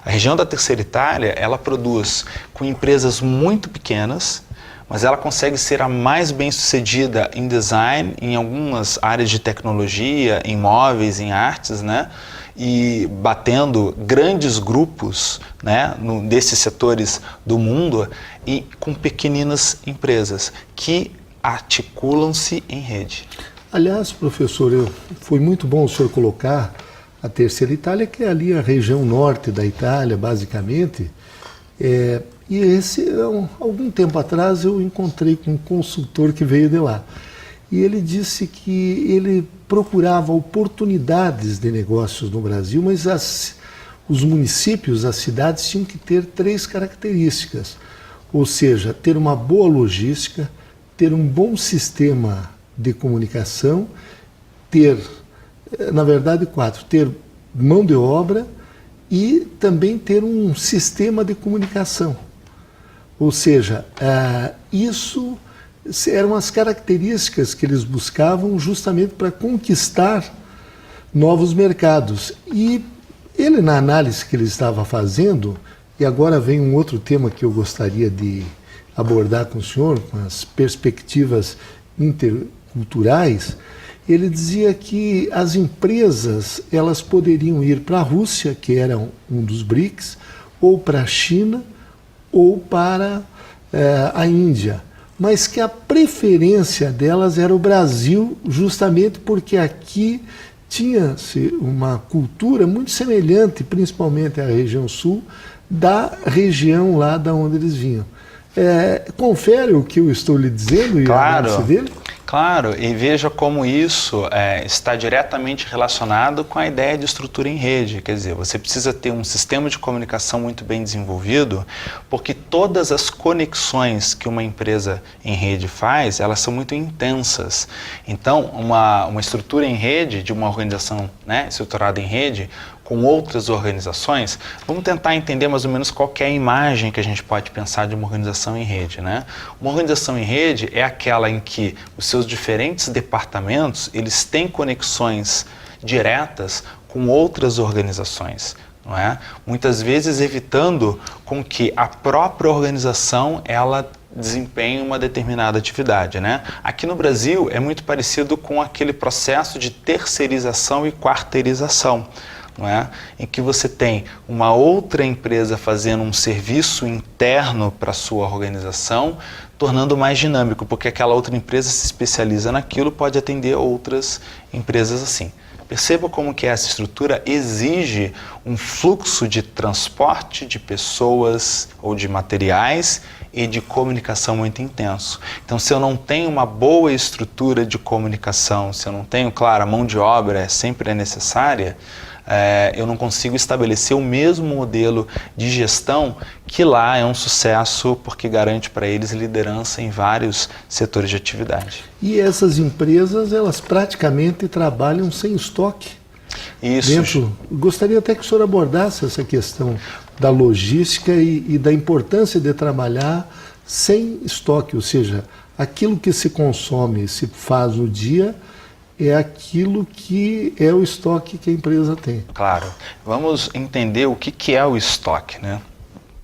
S4: A região da Terceira Itália, ela produz com empresas muito pequenas, mas ela consegue ser a mais bem-sucedida em design, em algumas áreas de tecnologia, em móveis, em artes, né? E batendo grandes grupos, né, desses setores do mundo, e com pequeninas empresas que articulam-se em rede.
S1: Aliás, professor, foi muito bom o senhor colocar a Terceira Itália, que é ali a região norte da Itália, basicamente. Algum tempo atrás eu encontrei com um consultor que veio de lá. E ele disse que ele procurava oportunidades de negócios no Brasil, mas os municípios, as cidades tinham que ter 3 características. Ou seja, ter uma boa logística, ter um bom sistema de comunicação, na verdade 4, ter mão de obra e também ter um sistema de comunicação. Ou seja, isso eram as características que eles buscavam justamente para conquistar novos mercados. E ele, na análise que ele estava fazendo, e agora vem um outro tema que eu gostaria de abordar com o senhor, com as perspectivas interculturais, ele dizia que as empresas elas poderiam ir para a Rússia, que era um dos BRICS, ou para a China, ou para a Índia, mas que a preferência delas era o Brasil, justamente porque aqui tinha-se uma cultura muito semelhante, principalmente à região sul, da região lá da onde eles vinham. Confere o que eu estou lhe dizendo e a análise dele?
S4: Claro, e veja como isso está diretamente relacionado com a ideia de estrutura em rede. Quer dizer, você precisa ter um sistema de comunicação muito bem desenvolvido, porque todas as conexões que uma empresa em rede faz, elas são muito intensas. Então, uma estrutura em rede de uma organização, né, estruturada em rede, com outras organizações, vamos tentar entender mais ou menos qual que é a imagem que a gente pode pensar de uma organização em rede, né? Uma organização em rede é aquela em que os seus diferentes departamentos, eles têm conexões diretas com outras organizações, não é? Muitas vezes evitando com que a própria organização, ela desempenhe uma determinada atividade, né? Aqui no Brasil é muito parecido com aquele processo de terceirização e quarteirização, não é? Em que você tem uma outra empresa fazendo um serviço interno para a sua organização, tornando mais dinâmico, porque aquela outra empresa se especializa naquilo, pode atender outras empresas assim. Perceba como que essa estrutura exige um fluxo de transporte de pessoas ou de materiais e de comunicação muito intenso. Então, se eu não tenho uma boa estrutura de comunicação, se eu não tenho, claro, a mão de obra sempre é necessária, eu não consigo estabelecer o mesmo modelo de gestão que lá é um sucesso porque garante para eles liderança em vários setores de atividade.
S1: E essas empresas, elas praticamente trabalham sem estoque.
S4: Isso.
S1: Gostaria até que o senhor abordasse essa questão da logística e da importância de trabalhar sem estoque, ou seja, aquilo que se consome, se faz no dia, é aquilo que é o estoque que a empresa tem.
S4: Claro. Vamos entender o que é o estoque, né?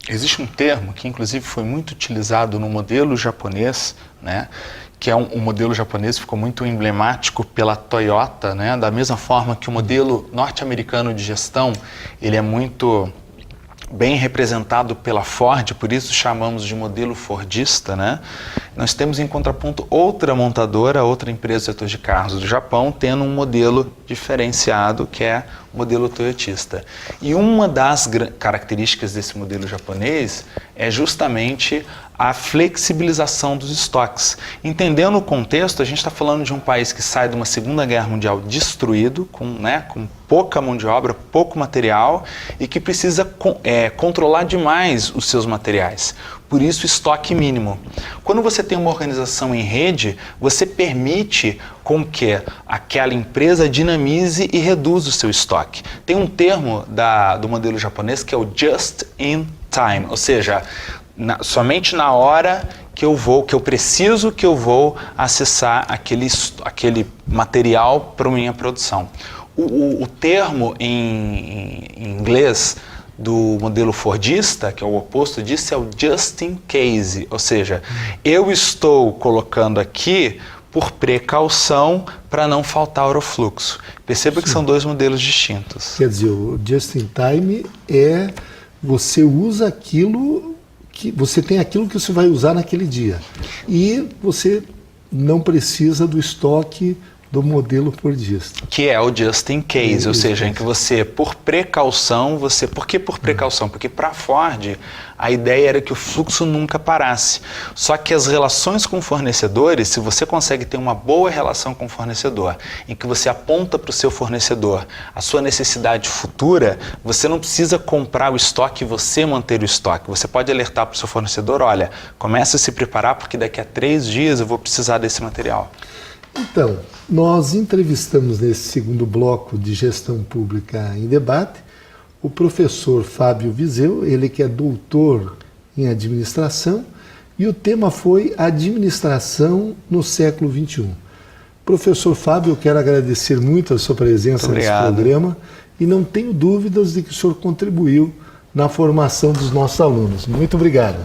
S4: Existe um termo que inclusive foi muito utilizado no modelo japonês, né? Que é um modelo japonês que ficou muito emblemático pela Toyota, né? Da mesma forma que o modelo norte-americano de gestão, ele é muito bem representado pela Ford, por isso chamamos de modelo fordista, né? Nós temos em contraponto outra montadora, outra empresa do setor de carros do Japão, tendo um modelo diferenciado, que é o modelo toyotista. E uma das características desse modelo japonês é justamente a flexibilização dos estoques. Entendendo o contexto, a gente está falando de um país que sai de uma Segunda Guerra Mundial destruído, com pouca mão de obra, pouco material, e que precisa controlar demais os seus materiais. Por isso, estoque mínimo. Quando você tem uma organização em rede, você permite com que aquela empresa dinamize e reduza o seu estoque. Tem um termo do modelo japonês que é o just in time, ou seja, somente na hora que eu preciso que eu vou acessar aquele material para a minha produção. O termo em inglês do modelo fordista, que é o oposto disso, é o just in case, ou seja, eu estou colocando aqui por precaução para não faltar orofluxo. Perceba que são dois modelos distintos.
S1: Quer dizer, o just in time é você usa aquilo que você tem aquilo que você vai usar naquele dia e você não precisa do estoque do modelo fordista.
S4: Que é o just in case, ou seja, em que você, por precaução, por que por precaução? Porque para a Ford, a ideia era que o fluxo nunca parasse. Só que as relações com fornecedores, se você consegue ter uma boa relação com o fornecedor, em que você aponta para o seu fornecedor a sua necessidade futura, você não precisa comprar o estoque e você manter o estoque. Você pode alertar para o seu fornecedor, olha, comece a se preparar porque daqui a 3 dias eu vou precisar desse material.
S1: Então, nós entrevistamos nesse segundo bloco de Gestão Pública em Debate o professor Fábio Viseu, ele que é doutor em administração, e o tema foi Administração no século XXI. Professor Fábio, eu quero agradecer muito a sua presença nesse programa e não tenho dúvidas de que o senhor contribuiu na formação dos nossos alunos. Muito obrigado.